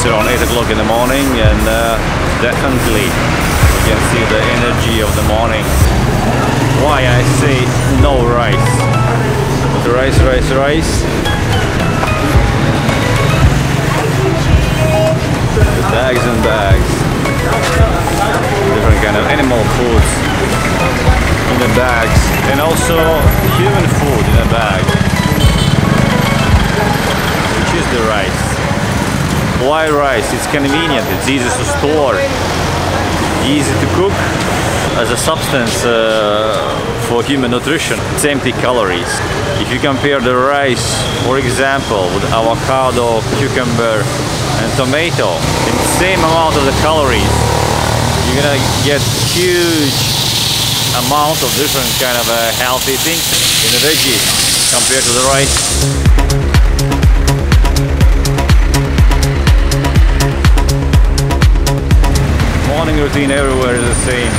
It's around 8 o'clock in the morning, and definitely you can see the energy of the morning. Why I say no rice? But rice. Bags and bags. Different kind of animal foods in the bags, and also human food in a bag, which is the rice. Why rice? It's convenient, it's easy to store, easy to cook as a substance for human nutrition. It's empty calories. If you compare the rice, for example, with avocado, cucumber and tomato, in the same amount of the calories, you're gonna get huge amount of different kind of healthy things in the veggies compared to the rice. Morning routine everywhere is the same.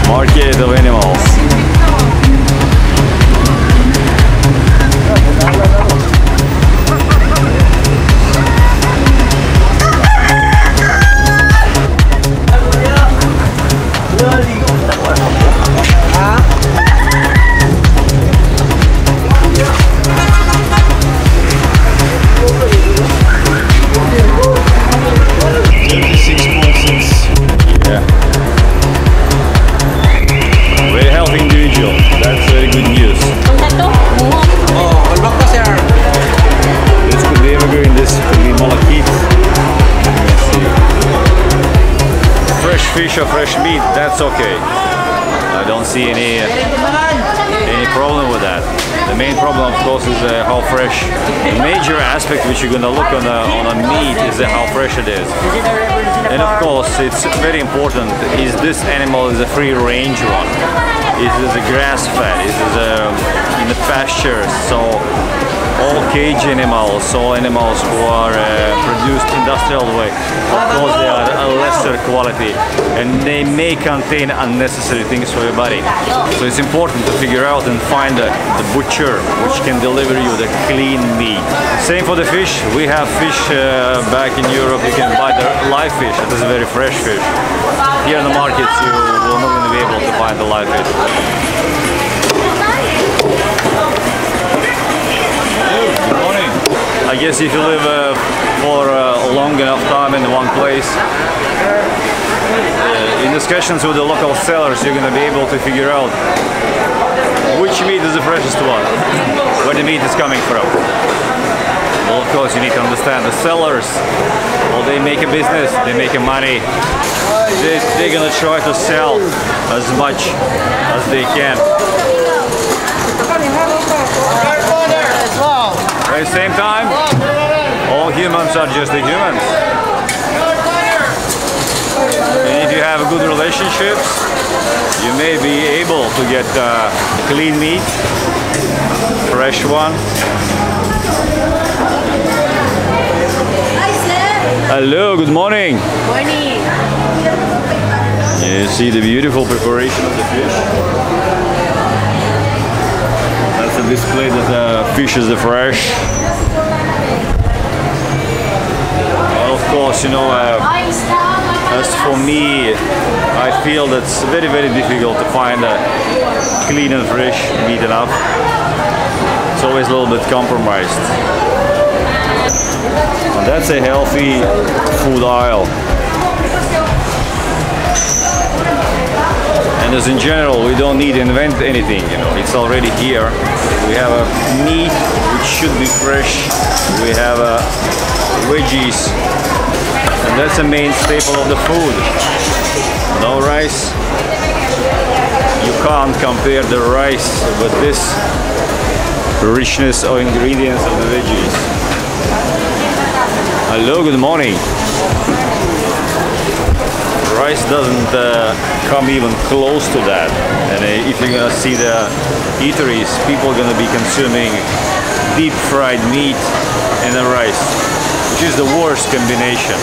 Market of animals. Fish or fresh meat, that's okay. I don't see any problem with that. The main problem, of course, is how fresh. The major aspect which you're gonna look on a meat is how fresh it is. And of course, it's very important. Is this animal is a free-range one? Is it a grass-fed? Is it in the pasture? So all cage animals, all animals who are produced industrial way, of course they are a lesser quality and they may contain unnecessary things for your body. So it's important to figure out and find the butcher which can deliver you the clean meat. Same for the fish. We have fish back in Europe. You can buy the live fish. It is a very fresh fish. Here in the markets you will not going to be able to find the live fish. Good morning. I guess if you live for a long enough time in one place, in discussions with the local sellers, you're going to be able to figure out which meat is the freshest one, where the meat is coming from. Well, of course, you need to understand the sellers. Well, they make a business, they make a money. They're going to try to sell as much as they can. At the same time, all humans are just the humans. And if you have good relationships, you may be able to get clean meat, fresh one. Hello, good morning. Morning. You see the beautiful preparation of the fish. That's a display that the fish is fresh. Well, of course, you know, as for me, I feel that it's very, very difficult to find a clean and fresh meat enough. It's always a little bit compromised. And that's a healthy food aisle. And as in general, we don't need to invent anything, you know, it's already here. We have a meat which should be fresh. We have veggies, and that's the main staple of the food. No rice. You can't compare the rice with this richness of ingredients of the veggies. Hello, good morning. Rice doesn't come even close to that, and if you're gonna see the eateries, people are gonna be consuming deep fried meat and the rice, which is the worst combination.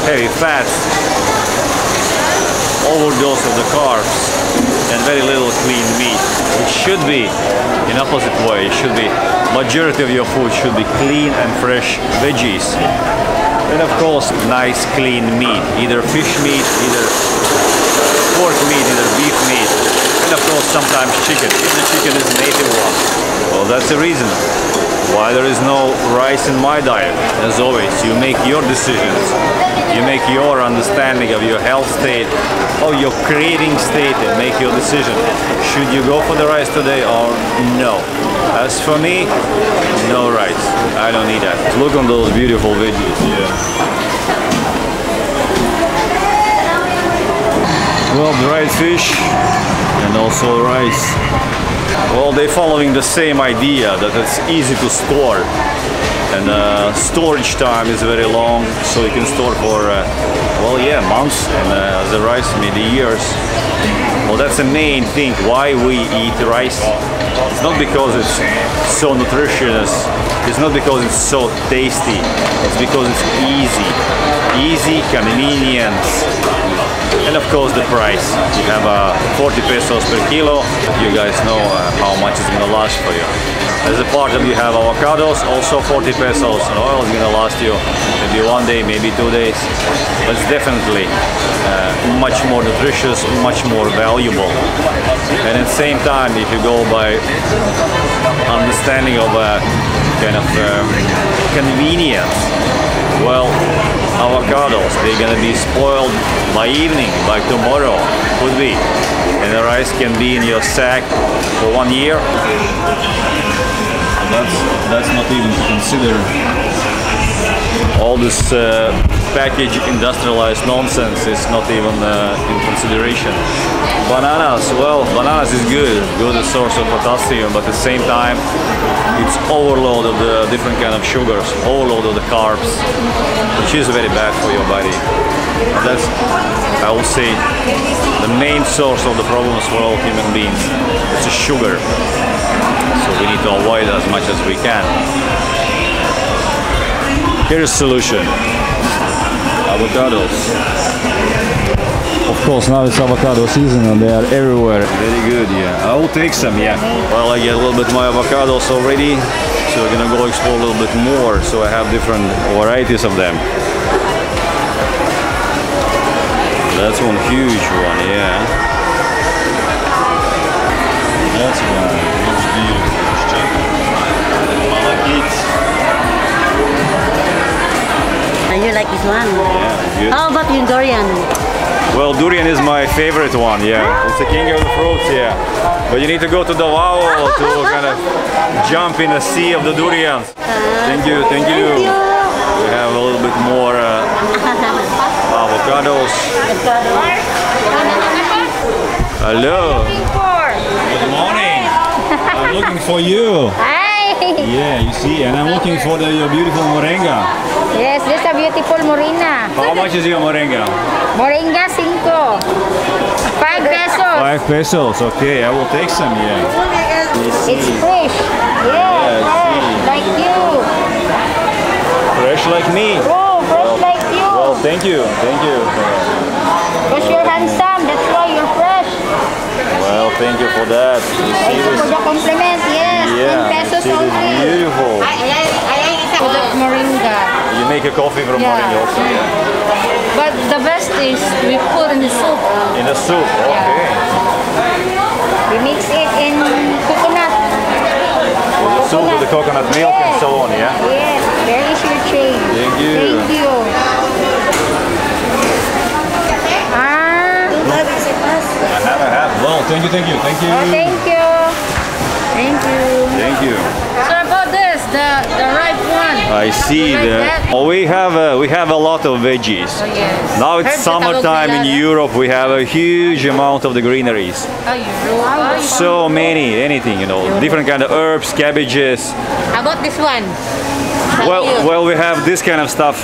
Heavy fats, overdose of the carbs, and very little clean meat. should be in opposite way. It should be majority of your food should be clean and fresh veggies. And of course, nice clean meat, either fish meat, either pork meat, either beef meat, and of course sometimes chicken, if the chicken is a native one. Well, that's the reason why there is no rice in my diet. As always, you make your decisions, you make your understanding of your health state, or your craving state, and make your decision. Should you go for the rice today or no? As for me, no rice. I don't need that. Look on those beautiful veggies. Yeah. Well, dried fish and also rice. Well, they're following the same idea that it's easy to store, and storage time is very long, so you can store for well, yeah, months, and the rice maybe years. Well, that's the main thing why we eat rice. It's not because it's so nutritious, it's not because it's so tasty, it's because it's easy, convenient, and of course the price. You have 40 pesos per kilo. You guys know how much it's gonna last for you. As a part of you have avocados, also 40 pesos. Oil is gonna last you maybe 1 day, maybe 2 days. But it's definitely much more nutritious, much more valuable. And at the same time, if you go by understanding of kind of convenience, well, avocados, they're gonna be spoiled by evening, by tomorrow, could be. And the rice can be in your sack for 1 year. That's not even to consider all this packaged industrialized nonsense is not even in consideration. Bananas, well, bananas is good source of potassium, but at the same time it's overload of the different kind of sugars, overload of the carbs, which is very bad for your body. That's, I would say, the main source of the problems for all human beings. It's a sugar, so we need to avoid as much as we can. Here's a solution. Avocados. Of course, now it's avocado season and they are everywhere. Very good, yeah. I will take some, yeah. Well, I get a little bit more avocados already, so we're gonna go explore a little bit more, so I have different varieties of them. That's one huge one, yeah. That's one huge deal. Malakit. You like this one? Yeah, good. How about your durian? Well, durian is my favorite one, yeah. It's the king of the fruits, yeah. But you need to go to Davao to kind of jump in the sea of the durians. Thank you, thank you. We have a little bit more avocados. Hello. Good morning. I'm looking for you. Hi! Yeah, you see, and I'm looking for your beautiful moringa. Yes, this is a beautiful moringa. How much is your moringa? Moringa 5. 5 pesos. 5 pesos, okay, I will take some, yeah. It's fresh. Yes, fresh, like you. Fresh like me. Oh, fresh like you. Well, thank you, thank you. Because you're handsome, that's why you're fresh. Well, thank you for that. You see Thank you this? for the compliment, yes. Yeah, 10 pesos see this only. beautiful. For the moringa. You make a coffee from Yeah. moringa also, yeah? But the best is we put in the soup. In the soup, okay. We mix it in coconut. With the soup with the coconut milk and so on, yeah? Yes, very sure change. Thank you. Thank you. I have. Well, thank you, thank you, thank you. Oh, thank you. Thank you. Thank you. So about this, the ripe one. I see. Like that? Oh, we have a lot of veggies. Oh, yes. Now it's Heard summertime in Tagalog Europe. We have a huge amount of the greeneries. Oh, you So many, anything, you know, different kind of herbs, cabbages. How about this one? Well, we have this kind of stuff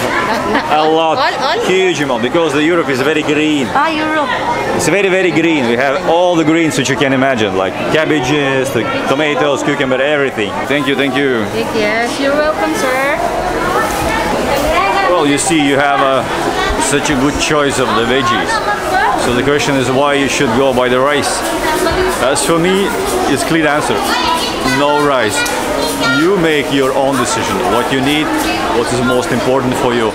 a lot, All? huge amount, because the Europe is very green. Ah, Europe. It's very, very green. We have all the greens which you can imagine, like cabbages, the tomatoes, cucumber, everything. Thank you, thank you. Yes, you're welcome, sir. Well, you see, you have such a good choice of the veggies. So the question is why you should go by the rice. As for me, it's clear answer. No rice. You make your own decision. What you need, what is most important for you.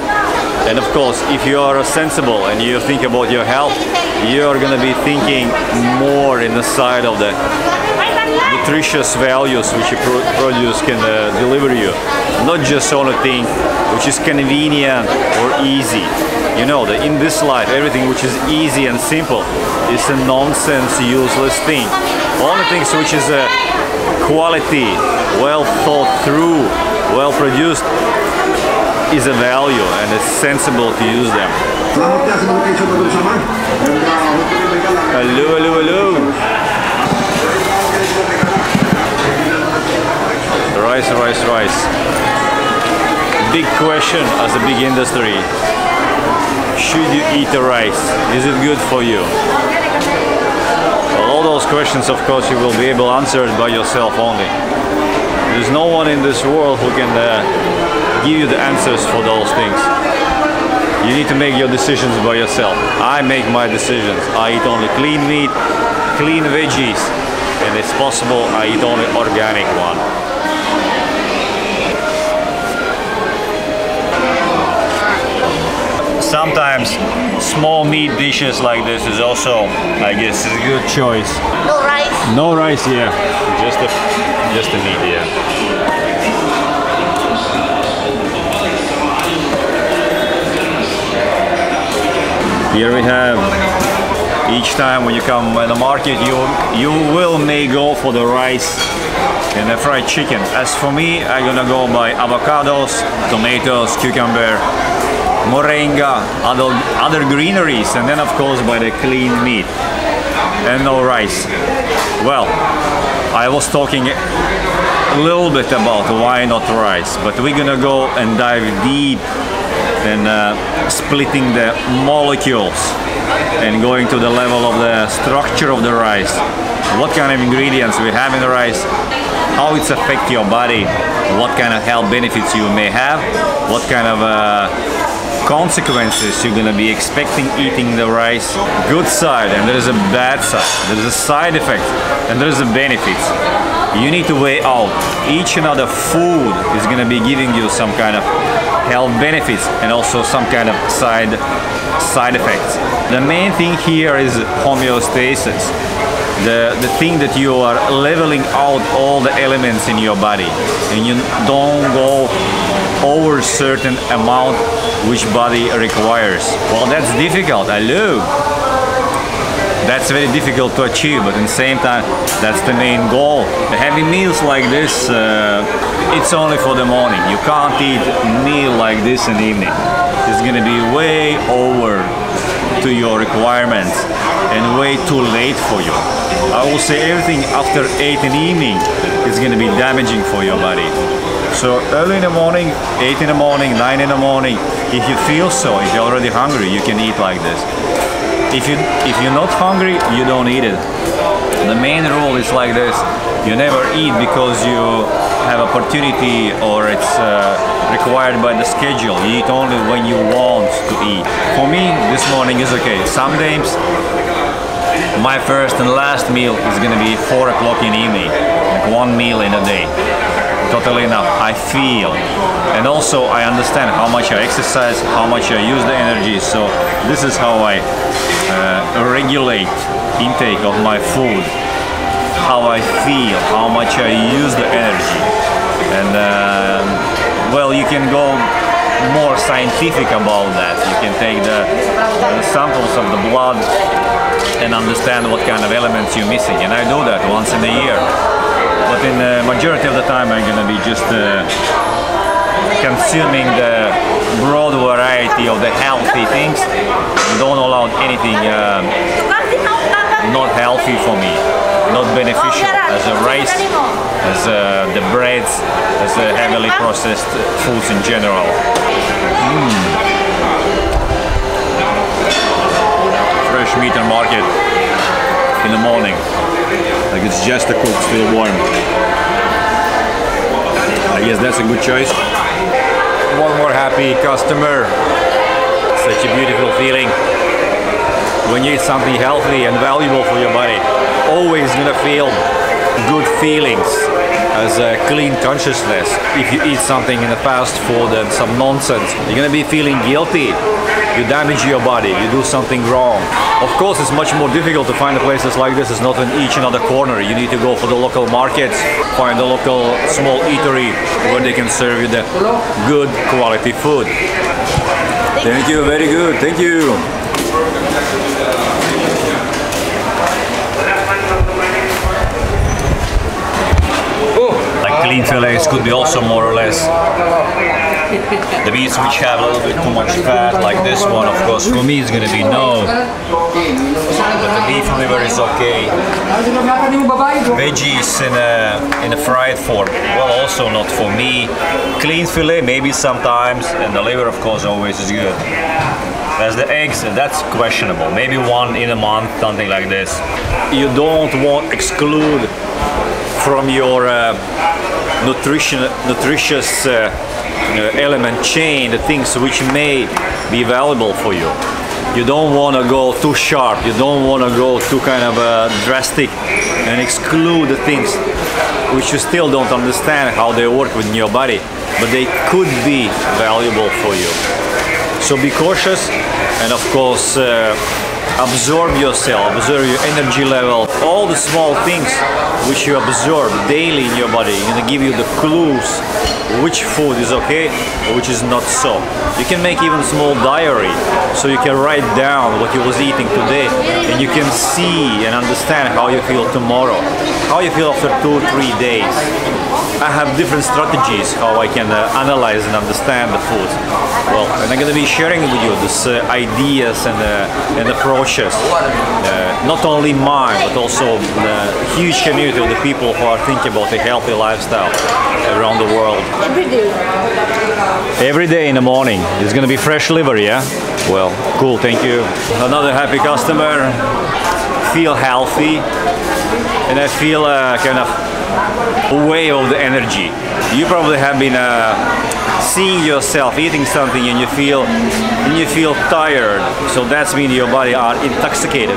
And of course, if you are sensible and you think about your health, you're gonna be thinking more in the side of the nutritious values which your produce can deliver you. Not just only thing which is convenient or easy. You know that in this life, everything which is easy and simple is a nonsense, useless thing. Only things which is a quality, well thought through, well produced, is a value, and it's sensible to use them. Hello, hello, hello. Rice, rice, rice. Big question as a big industry. Should you eat the rice? Is it good for you? Well, all those questions, of course, you will be able to answer it by yourself only. There's no one in this world who can give you the answers for those things. You need to make your decisions by yourself. I make my decisions. I eat only clean meat, clean veggies, and it's possible I eat only organic one. Sometimes small meat dishes like this is also, I guess, a good choice. No rice? No rice, yeah. Just the meat, yeah. Here we have, each time when you come in the market, you may go for the rice and the fried chicken. As for me, I'm gonna go by avocados, tomatoes, cucumber, moringa, other greeneries, and then of course by the clean meat and no rice. Well, I was talking a little bit about why not rice, but we're gonna go and dive deep and splitting the molecules and going to the level of the structure of the rice. What kind of ingredients we have in the rice, how it's affect your body, what kind of health benefits you may have, what kind of consequences you're gonna be expecting eating the rice. Good side, and there is a bad side. There is a side effect and there is a benefits. You need to weigh out. Each and other food is gonna be giving you some kind of health benefits and also some kind of side effects. The main thing here is homeostasis. The thing that you are leveling out all the elements in your body, and you don't go over certain amount which body requires. Well, that's difficult. Hello. That's very difficult to achieve, but at the same time, that's the main goal. Having meals like this, it's only for the morning. You can't eat a meal like this in the evening. It's gonna be way over to your requirements and way too late for you. I will say everything after 8 in the evening is gonna be damaging for your body. So early in the morning, 8 in the morning, 9 in the morning, if you feel so, if you're already hungry, you can eat like this. If you're not hungry, you don't eat it. The main rule is like this: you never eat because you have opportunity or it's required by the schedule. You eat only when you want to eat. For me, this morning is okay. Some days, my first and last meal is gonna be 4 o'clock in the evening, like one meal in a day. Totally enough, I feel. And also I understand how much I exercise, how much I use the energy, so this is how I regulate intake of my food, how I feel, how much I use the energy. And well, you can go more scientific about that. You can take the samples of the blood and understand what kind of elements you're missing, and I do that once in a year. But in the majority of the time I'm gonna be just consuming the broad variety of the healthy things. Don't allow anything not healthy for me, not beneficial, as a rice, as the breads, as heavily processed foods in general. Fresh meat and market in the morning. Like it's just a cook, still warm. I guess that's a good choice. One more happy customer. Such a beautiful feeling. when you eat something healthy and valuable for your body, always gonna feel good feelings as a clean consciousness. If you eat something in the fast food and some nonsense, you're gonna be feeling guilty. You damage your body, you do something wrong. Of course, it's much more difficult to find places like this. It's not in each and other corner. You need to go for the local markets, find a local small eatery where they can serve you the good quality food. Thank you, very good, thank you. Like clean fillets could be also more or less the meats which have a little bit too much fat, like this one, of course, for me it's gonna be no. But the beef liver is okay. Veggies in a fried form, well, also not for me. Clean fillet, maybe sometimes, and the liver, of course, always is good. As the eggs, that's questionable. Maybe one in a month, something like this. You don't want to exclude from your nutritious element chain the things which may be valuable for you. You don't want to go too sharp, you don't want to go too kind of drastic and exclude the things which you still don't understand how they work within your body, but they could be valuable for you. So be cautious and of course absorb yourself, observe your energy level, all the small things which you absorb daily in your body, gonna give you the clues which food is okay, which is not so. You can make even small diary, so you can write down what you was eating today, and you can see and understand how you feel tomorrow, how you feel after 2-3 days. I have different strategies how I can analyze and understand the food. Well, and I'm gonna be sharing with you these ideas and approaches, not only mine, but also the huge community of the people who are thinking about a healthy lifestyle around the world. Every day. Every day in the morning. It's gonna be fresh liver, yeah? Well, cool, thank you. Another happy customer. Feel healthy, and I feel kind of a wave of the energy. You probably have been seeing yourself eating something and you feel tired, so that's means your body are intoxicated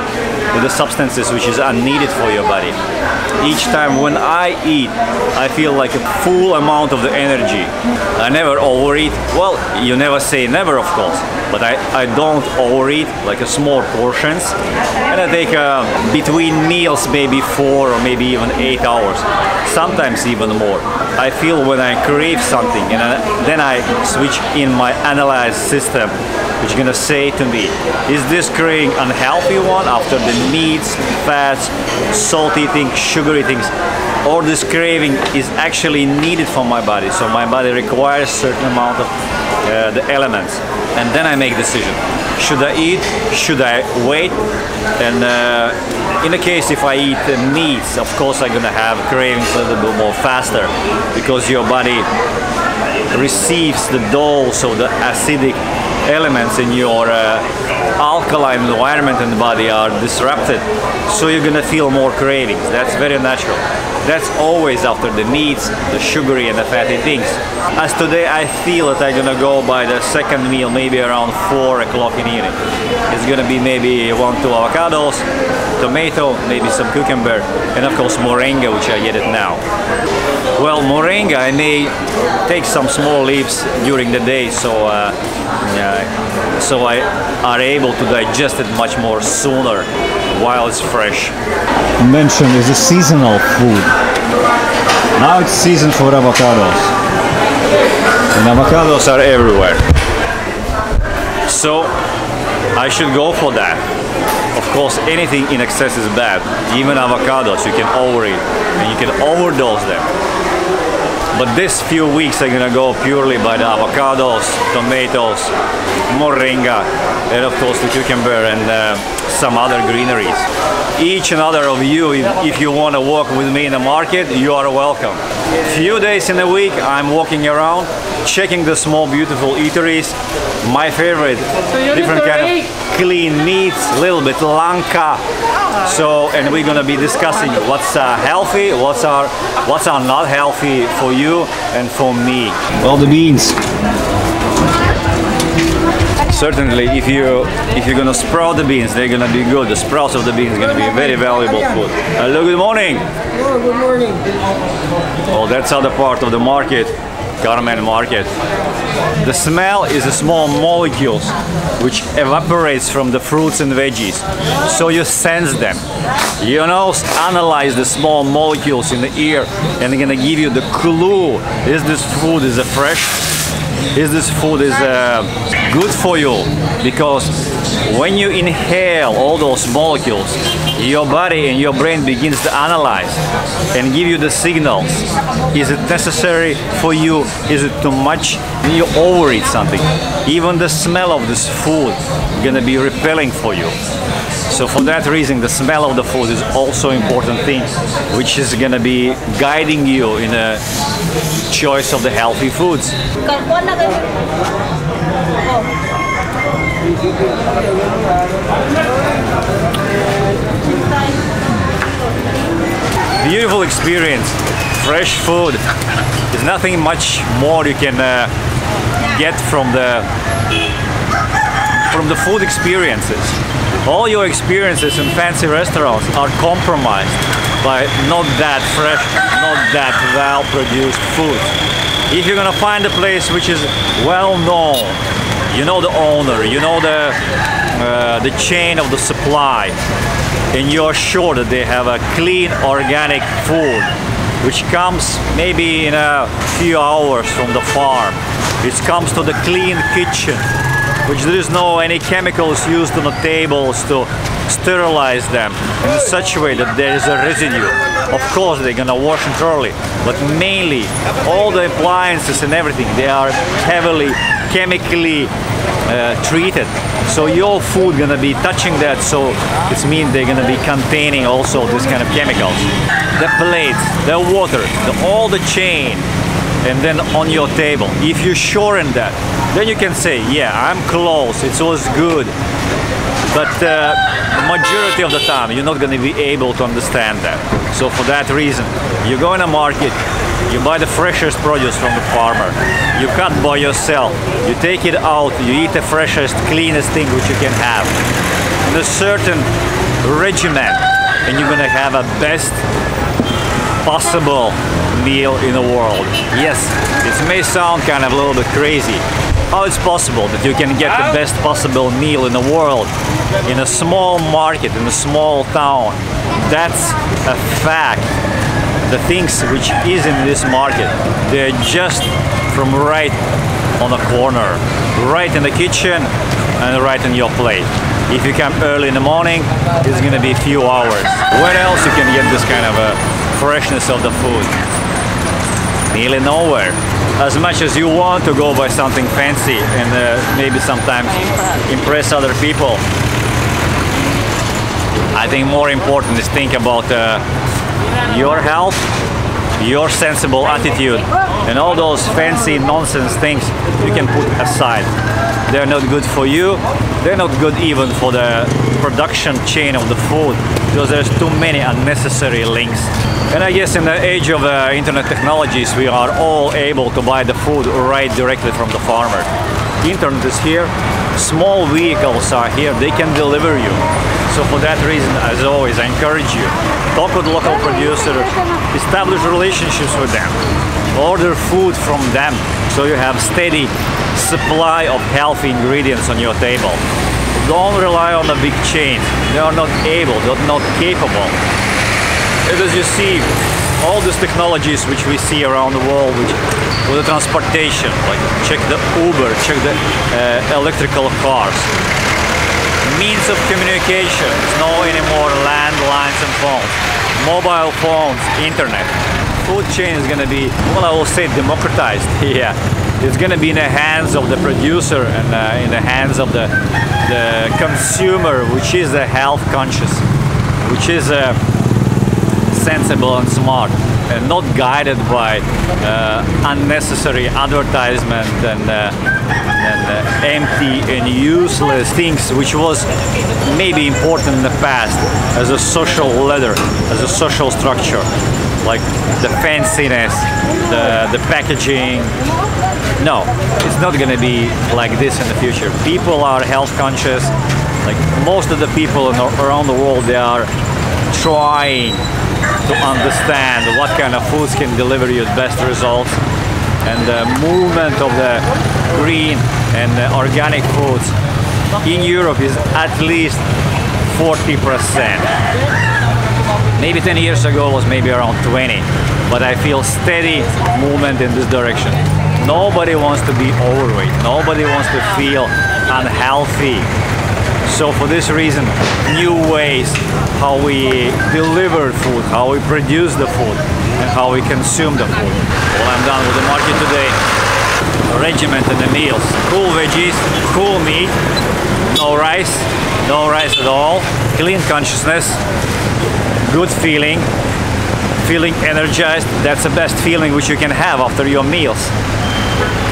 with the substances which is unneeded for your body. Each time when I eat, I feel like a full amount of the energy. I never overeat. Well, you never say never, of course, but I don't overeat, like a small portions, and I take between meals maybe 4 or maybe even 8 hours, sometimes even more. I feel when I crave something, and then I switch in my analyze system, which is gonna say to me, is this craving unhealthy one after the meats, fats, salty things, sugary things, or this craving is actually needed for my body, so my body requires certain amount of the elements, and then I make decision. Should I eat? Should I wait? And in the case if I eat meats, of course I'm gonna have cravings a little bit more faster, because your body receives the dose of the acidic elements in your alkaline environment in the body are disrupted, so you're gonna feel more cravings. That's very natural. That's always after the meats, the sugary and the fatty things. As today I feel that I'm gonna go by the second meal maybe around 4 o'clock in the evening. It's gonna be maybe 1-2 avocados, tomato, maybe some cucumber, and of course moringa, which I get it now. Well, moringa I may take some small leaves during the day, so I are able to digest it much more sooner while it's fresh. Mentioned is a seasonal food. Now it's season for avocados, and avocados are everywhere, so I should go for that. Of course, anything in excess is bad. Even avocados, you can overeat and you can overdose them. But this few weeks I'm gonna go purely by the avocados, tomatoes, moringa, and of course the cucumber and some other greeneries. Each and other of you, if you want to walk with me in the market, you are welcome. Few days in a week I'm walking around, checking the small beautiful eateries. My favorite, different kind of clean meats, a little bit lanka. So, and we're gonna be discussing what's healthy, what's are not healthy for you and for me. Well, the beans. certainly if you're gonna sprout the beans, they're gonna be good. The sprouts of the beans are gonna be very valuable food. Hello, good morning. Oh, good morning. Oh, that's other part of the market, Carmen market. The smell is the small molecules which evaporates from the fruits and veggies. So you sense them. You know, analyze the small molecules in the air and they're gonna give you the clue. Is this food is fresh? Is this food is good for you? Because when you inhale all those molecules, your body and your brain begins to analyze and give you the signals. Is it necessary for you? Is it too much? Then you overeat something. Even the smell of this food is gonna be repelling for you. So for that reason, the smell of the food is also an important thing, which is gonna be guiding you in a choice of the healthy foods. Beautiful experience. Fresh food. There's nothing much more you can get from the food experiences. All your experiences in fancy restaurants are compromised by not that fresh, not that well-produced food. If you're gonna find a place which is well known, you know the owner, you know the chain of the supply, and you're sure that they have a clean organic food which comes maybe in a few hours from the farm. It comes to the clean kitchen, which there is no any chemicals used on the tables to sterilize them in such a way that there is a residue. Of course they're gonna wash it thoroughly, but mainly all the appliances and everything, they are heavily chemically treated. So your food gonna be touching that, so it means they're gonna be containing also this kind of chemicals. The plates, the water, all the chain, and then on your table. If you're sure in that, then you can say, yeah, I'm close, it was good. But the majority of the time, you're not going to be able to understand that. So for that reason, you go in a market, you buy the freshest produce from the farmer, you cut by yourself, you take it out, you eat the freshest, cleanest thing which you can have. In a certain regimen, and you're going to have a best possible meal in the world. Yes, it may sound kind of a little bit crazy. How it's possible that you can get the best possible meal in the world in a small market, in a small town? That's a fact. The things which is in this market, they're just from right on the corner, right in the kitchen and right in your plate. If you come early in the morning, it's going to be a few hours. Where else you can get this kind of a freshness of the food? Nearly nowhere. As much as you want to go buy something fancy and maybe sometimes impress other people, I think more important is think about your health, your sensible attitude, and all those fancy nonsense things you can put aside. They're not good for you, they're not good even for the production chain of the food, because there's too many unnecessary links. And I guess in the age of internet technologies, we are all able to buy the food right directly from the farmer. The internet is here, small vehicles are here, they can deliver you. So for that reason, as always, I encourage you, talk with local producers, establish relationships with them, order food from them, so you have steady supply of healthy ingredients on your table. Don't rely on the big chains, they are not able, they're not capable. Because you see, all these technologies which we see around the world, with the transportation, like check the Uber, check the electrical cars. Means of communication, there's no anymore landlines and phones, mobile phones, internet. Food chain is going to be, well, I will say democratized. Yeah, it's going to be in the hands of the producer and in the hands of the consumer, which is the health conscious, which is sensible and smart. not guided by unnecessary advertisement and empty and useless things, which was maybe important in the past as a social ladder, as a social structure, like the fanciness, the packaging. No, it's not going to be like this in the future. People are health conscious. Like most of the people around the world, they are trying to understand what kind of foods can deliver you the best results. And the movement of the green and the organic foods in Europe is at least 40%. Maybe 10 years ago it was maybe around 20, but I feel steady movement in this direction. Nobody wants to be overweight. Nobody wants to feel unhealthy. So for this reason, new ways how we deliver food, how we produce the food, and how we consume the food. Well, I'm done with the market today. Regiment in the meals. Cool veggies, cool meat, no rice at all, clean consciousness, good feeling, feeling energized. That's the best feeling which you can have after your meals.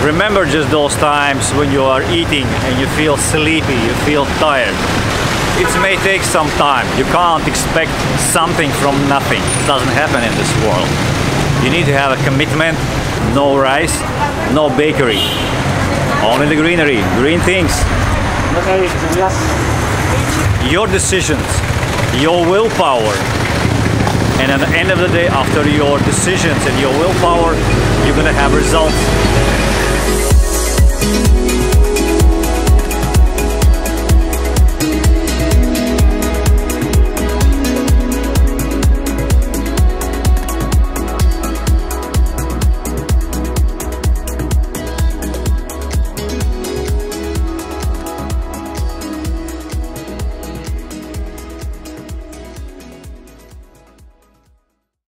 Remember just those times when you are eating and you feel sleepy, you feel tired. It may take some time. You can't expect something from nothing. It doesn't happen in this world. You need to have a commitment. No rice, no bakery. Only the greenery, green things. Your decisions, your willpower. And at the end of the day, after your decisions and your willpower, you're gonna have results.